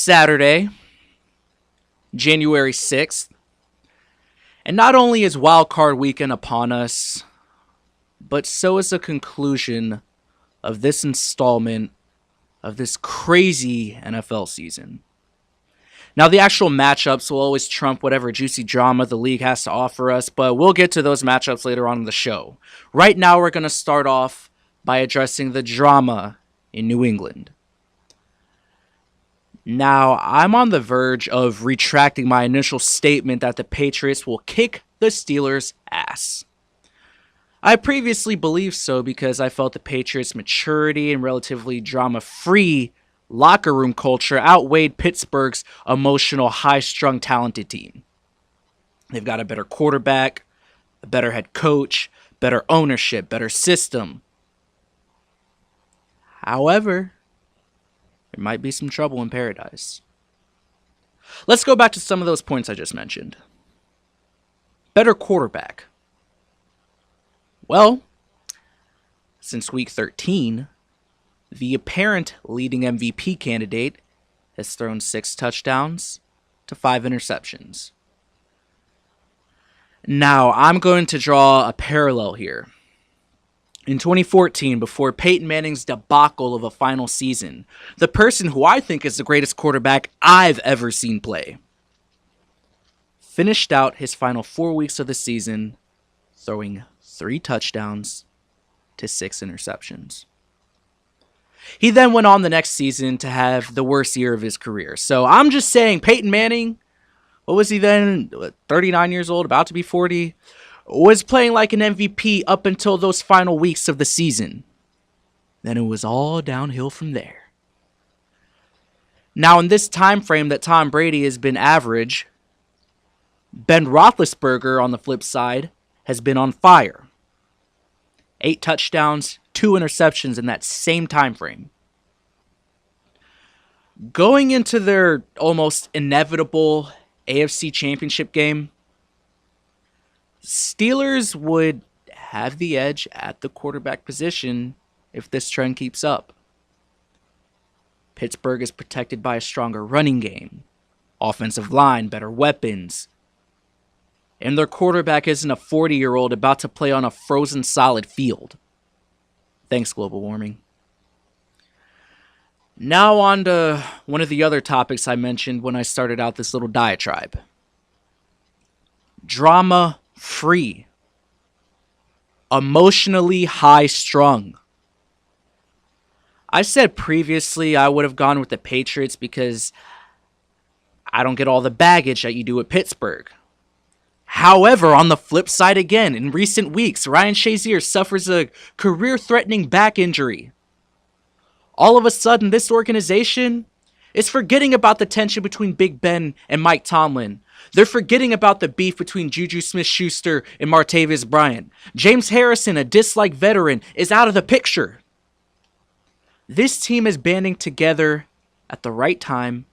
Saturday, January 6th, and not only is Wildcard weekend upon us, but so is the conclusion of this installment of this crazy NFL season. Now, the actual matchups will always trump whatever juicy drama the league has to offer us, but we'll get to those matchups later on in the show. Right now, we're going to start off by addressing the drama in New England. Now, I'm on the verge of retracting my initial statement that the Patriots will kick the Steelers' ass. I previously believed so because I felt the Patriots' maturity and relatively drama-free locker room culture outweighed Pittsburgh's emotional, high-strung, talented team. They've got a better quarterback, a better head coach, better ownership, better system. However, there might be some trouble in paradise. Let's go back to some of those points I just mentioned. Better quarterback. Well, since week 13, the apparent leading MVP candidate has thrown 6 touchdowns to 5 interceptions. Now, I'm going to draw a parallel here. In 2014, before Peyton Manning's debacle of a final season, the person who I think is the greatest quarterback I've ever seen play finished out his final 4 weeks of the season throwing 3 touchdowns to 6 interceptions. He then went on the next season to have the worst year of his career. So I'm just saying, Peyton Manning, what was he then, 39 years old, about to be 40, was playing like an MVP up until those final weeks of the season. Then it was all downhill from there. Now, in this time frame that Tom Brady has been average, Ben Roethlisberger, on the flip side, has been on fire. 8 touchdowns, 2 interceptions in that same time frame. Going into their almost inevitable AFC Championship game, Steelers would have the edge at the quarterback position if this trend keeps up. Pittsburgh is protected by a stronger running game, offensive line, better weapons, and their quarterback isn't a 40-year-old about to play on a frozen solid field. Thanks, global warming. Now on to one of the other topics I mentioned when I started out this little diatribe. Drama-free. Emotionally high-strung. I said previously I would have gone with the Patriots because I don't get all the baggage that you do at Pittsburgh. However, on the flip side again, in recent weeks, Ryan Shazier suffers a career-threatening back injury. All of a sudden, this organization is forgetting about the tension between Big Ben and Mike Tomlin. They're forgetting about the beef between Juju Smith-Schuster and Martavis Bryant. James Harrison, a disliked veteran, is out of the picture. This team is banding together at the right time,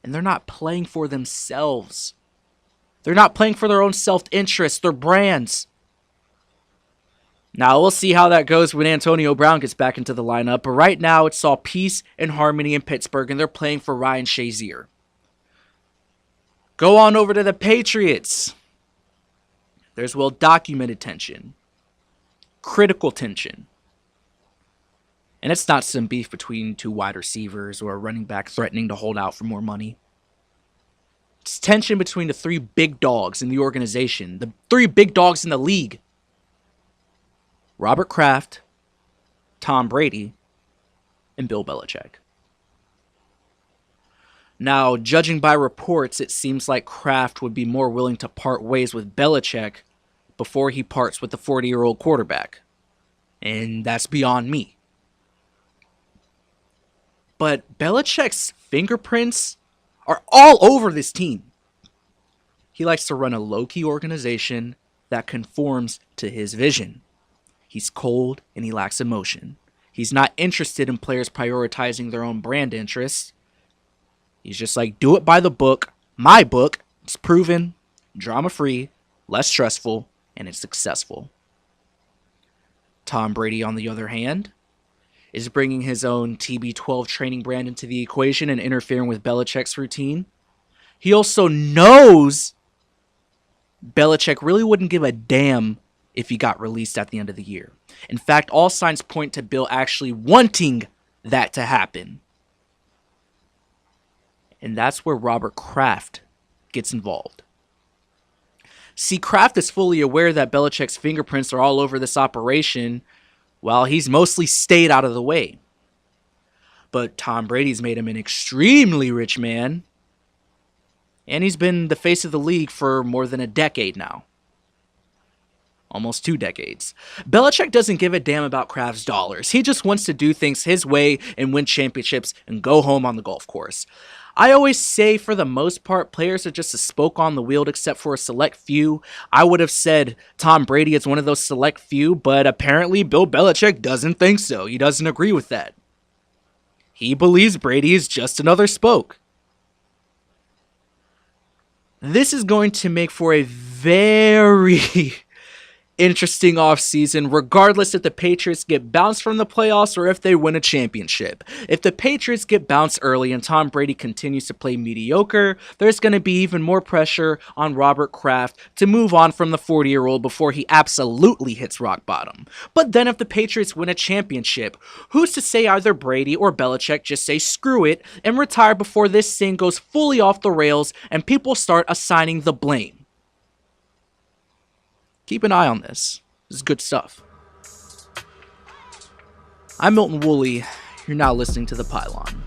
and they're not playing for themselves. They're not playing for their own self-interest, their brands. Now, we'll see how that goes when Antonio Brown gets back into the lineup, but right now it's all peace and harmony in Pittsburgh, and they're playing for Ryan Shazier. Go on over to the Patriots. There's well-documented tension. Critical tension. And it's not some beef between 2 wide receivers or a running back threatening to hold out for more money. It's tension between the 3 big dogs in the organization. The 3 big dogs in the league. Robert Kraft, Tom Brady, and Bill Belichick. Now, judging by reports, it seems like Kraft would be more willing to part ways with Belichick before he parts with the 40-year-old quarterback. And that's beyond me. But Belichick's fingerprints are all over this team. He likes to run a low-key organization that conforms to his vision. He's cold and he lacks emotion. He's not interested in players prioritizing their own brand interests. He's just like, do it by the book. My book. It's proven, drama-free, less stressful, and it's successful. Tom Brady, on the other hand, is bringing his own TB12 training brand into the equation and interfering with Belichick's routine. He also knows Belichick really wouldn't give a damn if he got released at the end of the year. In fact, all signs point to Bill actually wanting that to happen. And that's where Robert Kraft gets involved. See, Kraft is fully aware that Belichick's fingerprints are all over this operation, while he's mostly stayed out of the way. But Tom Brady's made him an extremely rich man, and he's been the face of the league for more than a decade now. Almost 2 decades. Belichick doesn't give a damn about Kraft's dollars. He just wants to do things his way and win championships and go home on the golf course. I always say, for the most part, players are just a spoke on the wheel except for a select few. I would have said Tom Brady is one of those select few, but apparently Bill Belichick doesn't think so. He doesn't agree with that. He believes Brady is just another spoke. This is going to make for a very interesting offseason, regardless if the Patriots get bounced from the playoffs or if they win a championship. If the Patriots get bounced early and Tom Brady continues to play mediocre, there's going to be even more pressure on Robert Kraft to move on from the 40-year-old before he absolutely hits rock bottom. But then if the Patriots win a championship, who's to say either Brady or Belichick just say screw it and retire before this thing goes fully off the rails and people start assigning the blame? Keep an eye on this. This is good stuff. I'm Milton Woolley. You're now listening to The Pylon.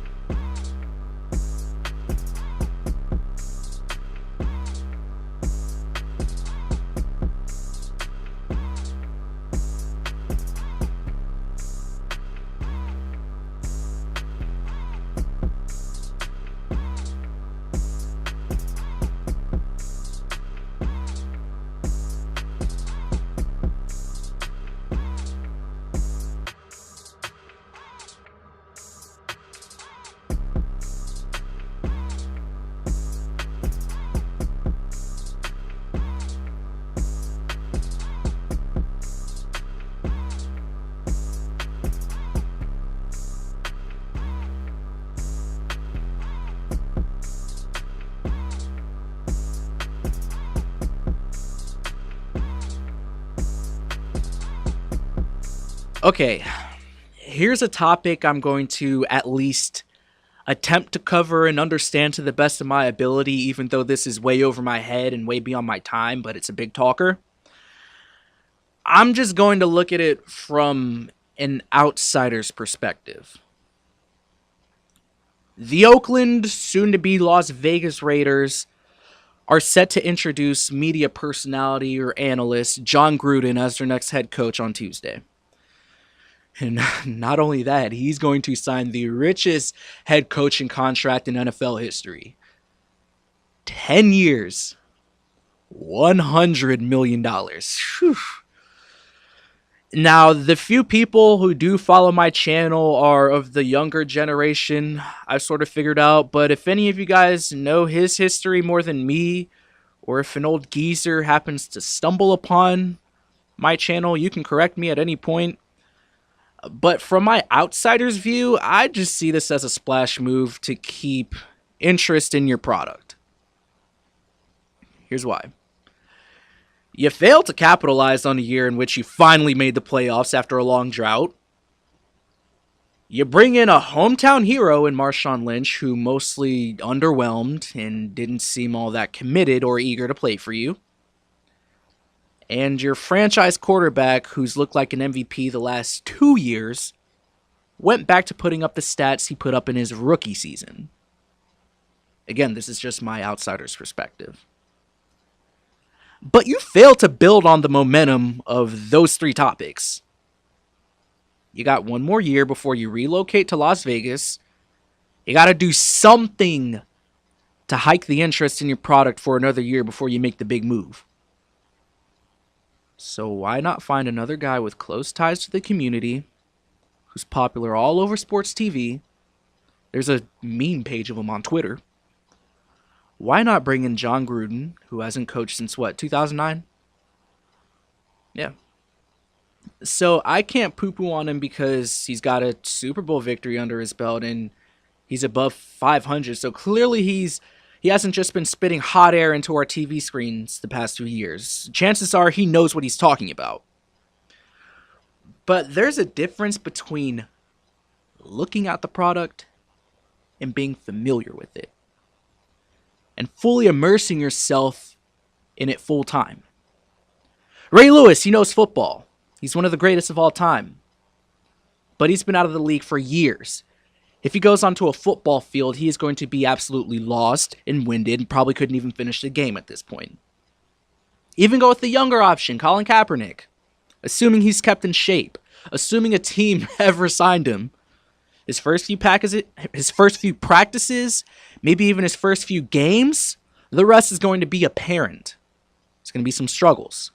Okay, here's a topic I'm going to at least attempt to cover and understand to the best of my ability, even though this is way over my head and way beyond my time, but it's a big talker. I'm just going to look at it from an outsider's perspective. The Oakland, soon-to-be Las Vegas Raiders are set to introduce media personality or analyst John Gruden as their next head coach on Tuesday. And not only that, he's going to sign the richest head coaching contract in NFL history. 10 years, $100 million. Whew. Now, the few people who do follow my channel are of the younger generation, I've sort of figured out. But if any of you guys know his history more than me, or if an old geezer happens to stumble upon my channel, you can correct me at any point. But from my outsider's view, I just see this as a splash move to keep interest in your product. Here's why. You failed to capitalize on a year in which you finally made the playoffs after a long drought. You bring in a hometown hero in Marshawn Lynch, who mostly underwhelmed and didn't seem all that committed or eager to play for you. And your franchise quarterback, who's looked like an MVP the last 2 years, went back to putting up the stats he put up in his rookie season. Again, this is just my outsider's perspective. But you failed to build on the momentum of those 3 topics. You got 1 more year before you relocate to Las Vegas. You got to do something to hike the interest in your product for another year before you make the big move. So why not find another guy with close ties to the community, who's popular all over sports TV? There's a meme page of him on Twitter. Why not bring in John Gruden, who hasn't coached since, 2009? Yeah. So I can't poo-poo on him because he's got a Super Bowl victory under his belt and he's above 500. So clearly he hasn't just been spitting hot air into our TV screens the past 2 years. Chances are he knows what he's talking about. But there's a difference between looking at the product and being familiar with it and fully immersing yourself in it full time. Ray Lewis, he knows football. He's one of the greatest of all time. But he's been out of the league for years. If he goes onto a football field, he is going to be absolutely lost and winded and probably couldn't even finish the game at this point. Even go with the younger option, Colin Kaepernick. Assuming he's kept in shape. Assuming a team ever signed him. His first few practices, maybe even his first few games, the rest is going to be apparent. There's going to be some struggles.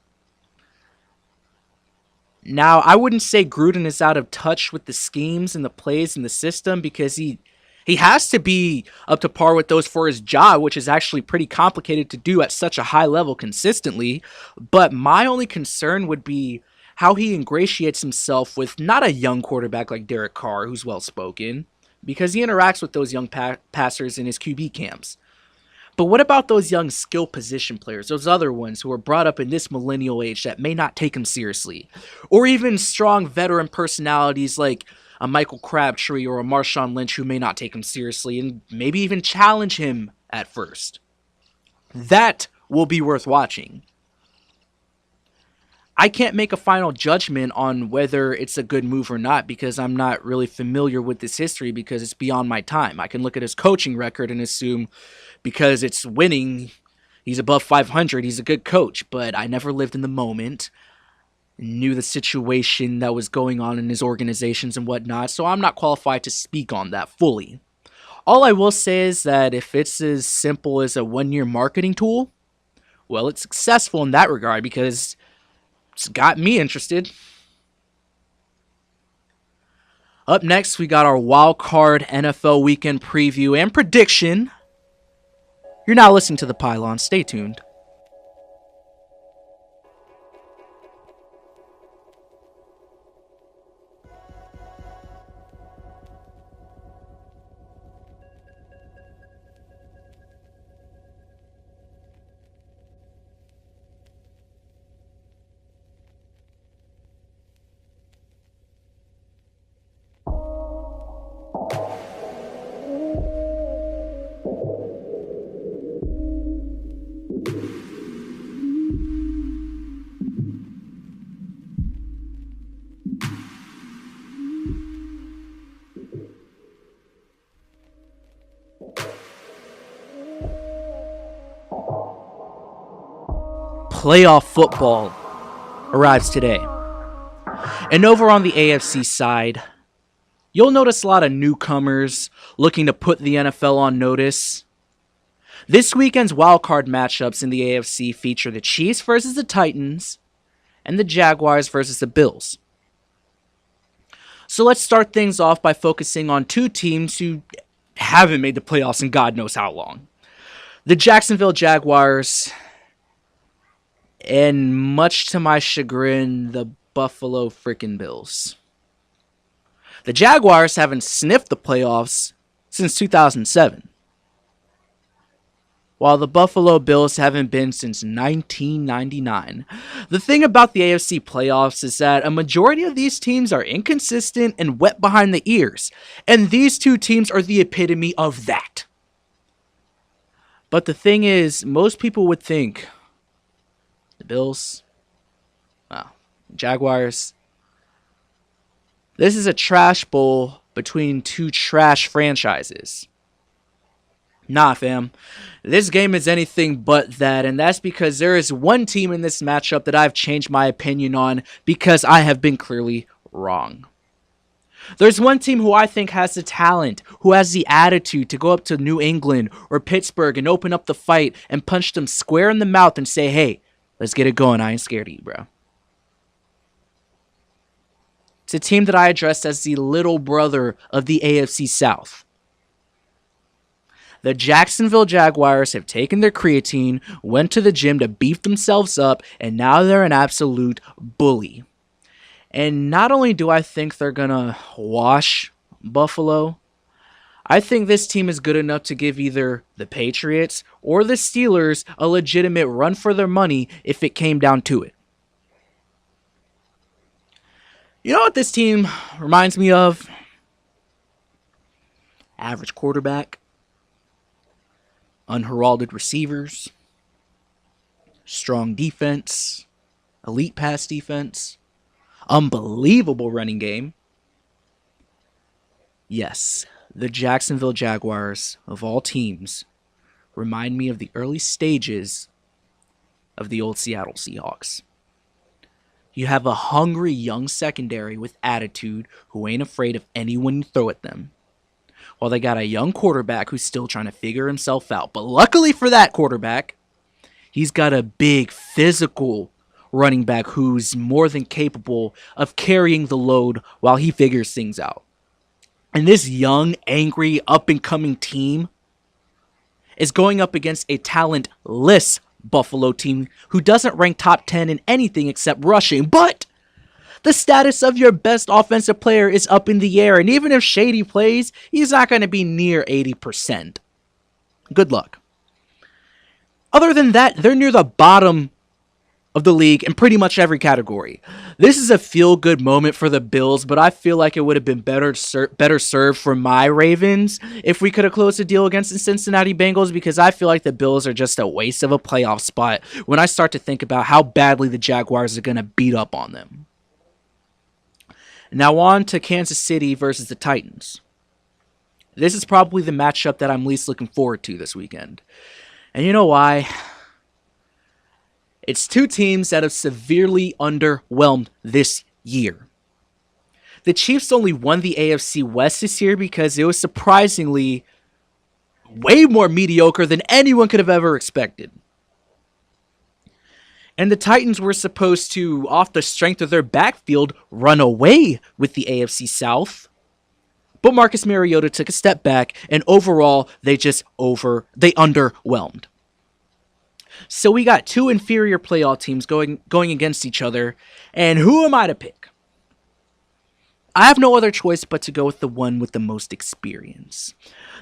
Now, I wouldn't say Gruden is out of touch with the schemes and the plays and the system because he has to be up to par with those for his job, which is actually pretty complicated to do at such a high level consistently. But my only concern would be how he ingratiates himself with not a young quarterback like Derek Carr, who's well-spoken, because he interacts with those young passers in his QB camps. But what about those young skill position players, those other ones who are brought up in this millennial age that may not take him seriously? Or even strong veteran personalities like a Michael Crabtree or a Marshawn Lynch who may not take him seriously and maybe even challenge him at first. That will be worth watching. I can't make a final judgment on whether it's a good move or not because I'm not really familiar with this history because it's beyond my time. I can look at his coaching record and assume because it's winning, he's above 500, he's a good coach, but I never lived in the moment, knew the situation that was going on in his organizations and whatnot, so I'm not qualified to speak on that fully. All I will say is that if it's as simple as a one-year marketing tool, well, it's successful in that regard because it's got me interested. Up next, we got our Wildcard NFL weekend preview and prediction. You're now listening to The Pylon. Stay tuned. Playoff football arrives today. And over on the AFC side, you'll notice a lot of newcomers looking to put the NFL on notice. This weekend's wildcard matchups in the AFC feature the Chiefs versus the Titans and the Jaguars versus the Bills. So let's start things off by focusing on two teams who haven't made the playoffs in God knows how long. The Jacksonville Jaguars, and much to my chagrin, the Buffalo frickin' Bills. The Jaguars haven't sniffed the playoffs since 2007, while the Buffalo Bills haven't been since 1999. The thing about the AFC playoffs is that a majority of these teams are inconsistent and wet behind the ears, and these two teams are the epitome of that. But the thing is, most people would think the Bills, Jaguars, this is a trash bowl between two trash franchises. Nah, fam. This game is anything but that, and that's because there is one team in this matchup that I've changed my opinion on because I have been clearly wrong. There's one team who I think has the talent, who has the attitude to go up to New England or Pittsburgh and open up the fight and punch them square in the mouth and say, hey, let's get it going. I ain't scared of you, bro. It's a team that I addressed as the little brother of the AFC South. The Jacksonville Jaguars have taken their creatine, went to the gym to beef themselves up, and now they're an absolute bully. And not only do I think they're going to wash Buffalo, I think this team is good enough to give either the Patriots or the Steelers a legitimate run for their money if it came down to it. You know what this team reminds me of? Average quarterback, unheralded receivers, strong defense, elite pass defense, unbelievable running game. Yes, the Jacksonville Jaguars, of all teams, remind me of the early stages of the old Seattle Seahawks. You have a hungry young secondary with attitude who ain't afraid of anyone you throw at them. While they got a young quarterback who's still trying to figure himself out. But luckily for that quarterback, he's got a big physical running back who's more than capable of carrying the load while he figures things out. And this young, angry, up-and-coming team is going up against a talentless Buffalo team who doesn't rank top 10 in anything except rushing. But the status of your best offensive player is up in the air. And even if Shady plays, he's not going to be near 80%. Good luck. Other than that, they're near the bottom of the league in pretty much every category. This is a feel-good moment for the Bills, but I feel like it would have been better served for my Ravens if we could have closed the deal against the Cincinnati Bengals, because I feel like the Bills are just a waste of a playoff spot when I start to think about how badly the Jaguars are going to beat up on them. Now on to Kansas City versus the Titans. This is probably the matchup that I'm least looking forward to this weekend. And you know why? It's two teams that have severely underwhelmed this year. The Chiefs only won the AFC West this year because it was surprisingly way more mediocre than anyone could have ever expected. And the Titans were supposed to, off the strength of their backfield, run away with the AFC South. But Marcus Mariota took a step back, and overall, they underwhelmed. So we got two inferior playoff teams going against each other, and who am I to pick? I have no other choice but to go with the one with the most experience.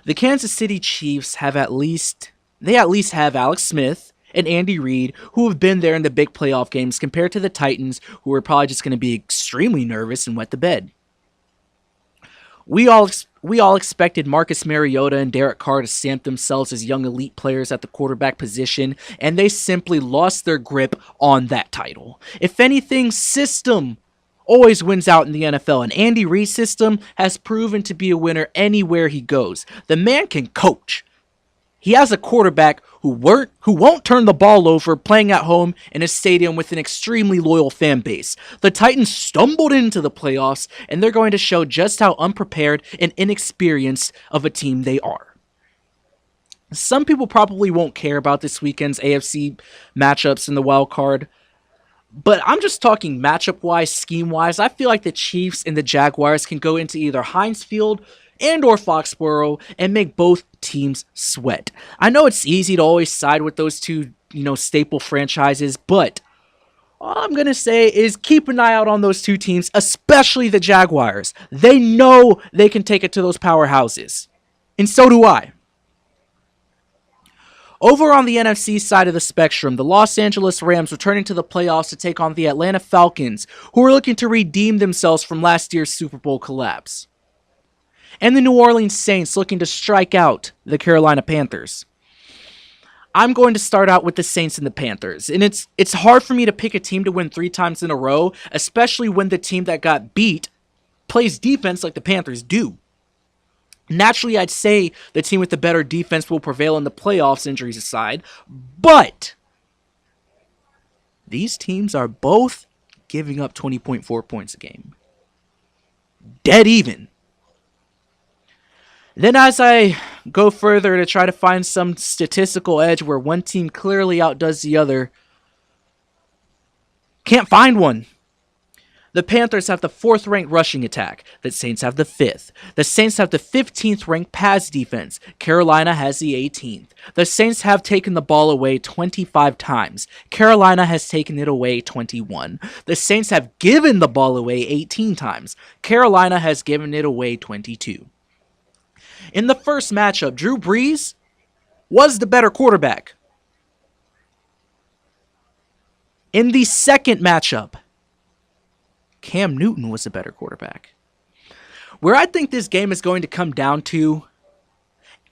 The Kansas City Chiefs at least have Alex Smith and Andy Reid, who have been there in the big playoff games, compared to the Titans, who are probably just going to be extremely nervous and wet the bed. We all expected Marcus Mariota and Derek Carr to stamp themselves as young elite players at the quarterback position, and they simply lost their grip on that title. If anything, system always wins out in the NFL, and Andy Reid's system has proven to be a winner anywhere he goes. The man can coach. He has a quarterback who won't turn the ball over, playing at home in a stadium with an extremely loyal fan base. The Titans stumbled into the playoffs, and they're going to show just how unprepared and inexperienced of a team they are. Some people probably won't care about this weekend's AFC matchups in the wild card, but I'm just talking matchup-wise, scheme-wise. I feel like the Chiefs and the Jaguars can go into either Heinz Field and or Foxborough and make both teams sweat. I know it's easy to always side with those two, staple franchises, but all I'm going to say is keep an eye out on those two teams, especially the Jaguars. They know they can take it to those powerhouses, and so do I. Over on the NFC side of the spectrum, the Los Angeles Rams returning to the playoffs to take on the Atlanta Falcons, who are looking to redeem themselves from last year's Super Bowl collapse. And the New Orleans Saints looking to strike out the Carolina Panthers. I'm going to start out with the Saints and the Panthers. And it's hard for me to pick a team to win 3 times in a row, especially when the team that got beat plays defense like the Panthers do. Naturally, I'd say the team with the better defense will prevail in the playoffs, injuries aside. But these teams are both giving up 20.4 points a game. Dead even. Then as I go further to try to find some statistical edge where one team clearly outdoes the other, can't find one. The Panthers have the 4th ranked rushing attack. The Saints have the 5th. The Saints have the 15th ranked pass defense. Carolina has the 18th. The Saints have taken the ball away 25 times. Carolina has taken it away 21. The Saints have given the ball away 18 times. Carolina has given it away 22. In the first matchup, Drew Brees was the better quarterback. In the second matchup, Cam Newton was a better quarterback. Where I think this game is going to come down to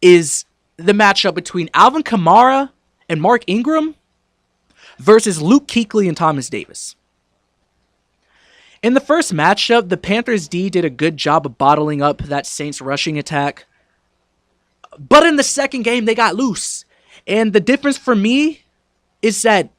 is the matchup between Alvin Kamara and Mark Ingram versus Luke Kuechly and Thomas Davis. In the first matchup, the Panthers D did a good job of bottling up that Saints rushing attack. But in the second game, they got loose. And the difference for me is that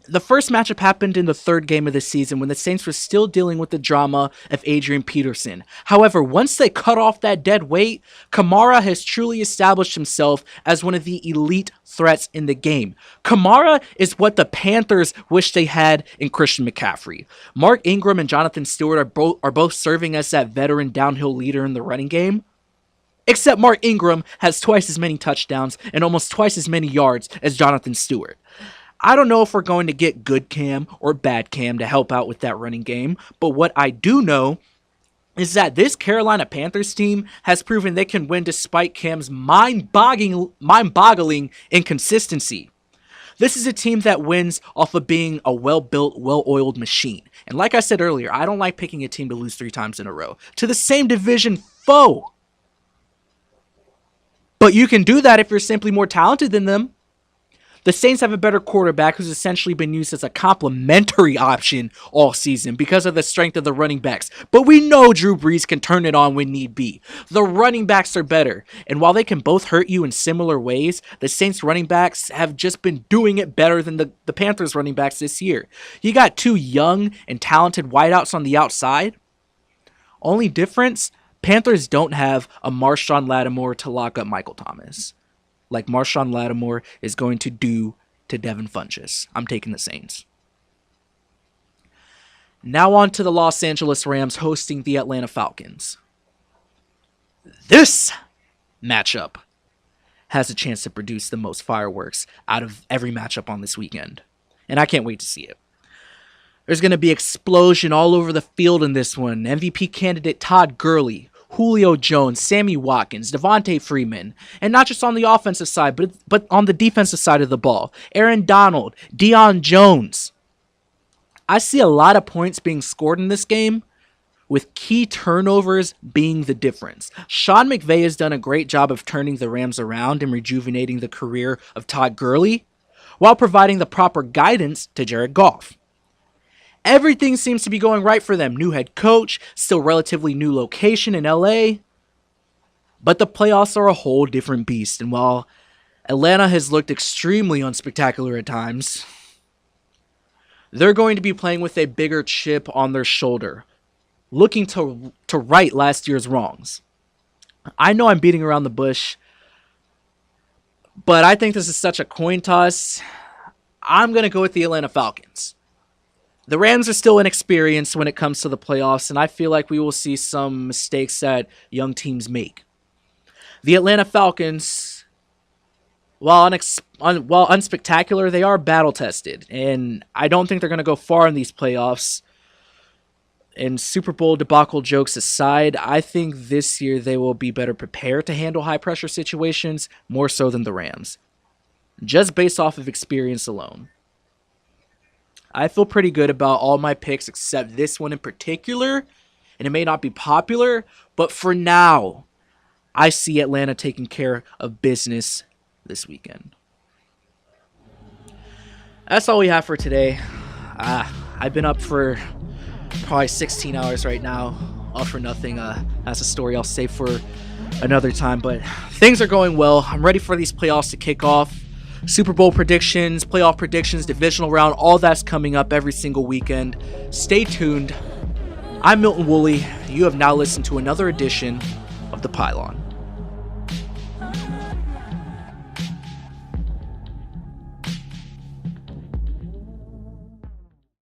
the first matchup happened in the 3rd game of the season when the Saints were still dealing with the drama of Adrian Peterson. However, once they cut off that dead weight, Kamara has truly established himself as one of the elite threats in the game. Kamara is what the Panthers wish they had in Christian McCaffrey. Mark Ingram and Jonathan Stewart are both serving as that veteran downhill leader in the running game. Except Mark Ingram has twice as many touchdowns and almost twice as many yards as Jonathan Stewart. I don't know if we're going to get good Cam or bad Cam to help out with that running game, but what I do know is that this Carolina Panthers team has proven they can win despite Cam's mind-boggling inconsistency. This is a team that wins off of being a well-built, well-oiled machine. And like I said earlier, I don't like picking a team to lose 3 times in a row to the same division foe. But you can do that if you're simply more talented than them. The Saints have a better quarterback who's essentially been used as a complementary option all season because of the strength of the running backs. But we know Drew Brees can turn it on when need be. The running backs are better. And while they can both hurt you in similar ways, the Saints running backs have just been doing it better than the Panthers running backs this year. You got 2 young and talented wideouts on the outside. Only difference, Panthers don't have a Marshawn Lattimore to lock up Michael Thomas, like Marshawn Lattimore is going to do to Devin Funchess. I'm taking the Saints. Now on to the Los Angeles Rams hosting the Atlanta Falcons. This matchup has a chance to produce the most fireworks out of every matchup on this weekend. And I can't wait to see it. There's going to be explosion all over the field in this one. MVP candidate Todd Gurley, Julio Jones, Sammy Watkins, Devontae Freeman, and not just on the offensive side, but on the defensive side of the ball. Aaron Donald, Deion Jones. I see a lot of points being scored in this game, with key turnovers being the difference. Sean McVay has done a great job of turning the Rams around and rejuvenating the career of Todd Gurley, while providing the proper guidance to Jared Goff. Everything seems to be going right for them. New head coach, still relatively new location in LA. But the playoffs are a whole different beast. And while Atlanta has looked extremely unspectacular at times, they're going to be playing with a bigger chip on their shoulder, looking to right last year's wrongs. I know I'm beating around the bush, but I think this is such a coin toss. I'm going to go with the Atlanta Falcons. The Rams are still inexperienced when it comes to the playoffs, and I feel like we will see some mistakes that young teams make. The Atlanta Falcons, while unspectacular, they are battle-tested, and I don't think they're going to go far in these playoffs. And Super Bowl debacle jokes aside, I think this year they will be better prepared to handle high-pressure situations, more so than the Rams, just based off of experience alone. I feel pretty good about all my picks except this one in particular, and it may not be popular, but for now, I see Atlanta taking care of business this weekend. That's all we have for today. I've been up for probably 16 hours right now, all for nothing. That's a story I'll save for another time, but things are going well. I'm ready for these playoffs to kick off. Super Bowl predictions, playoff predictions, divisional round, all that's coming up every single weekend. Stay tuned. I'm Milton Woolley. You have now listened to another edition of The Pylon.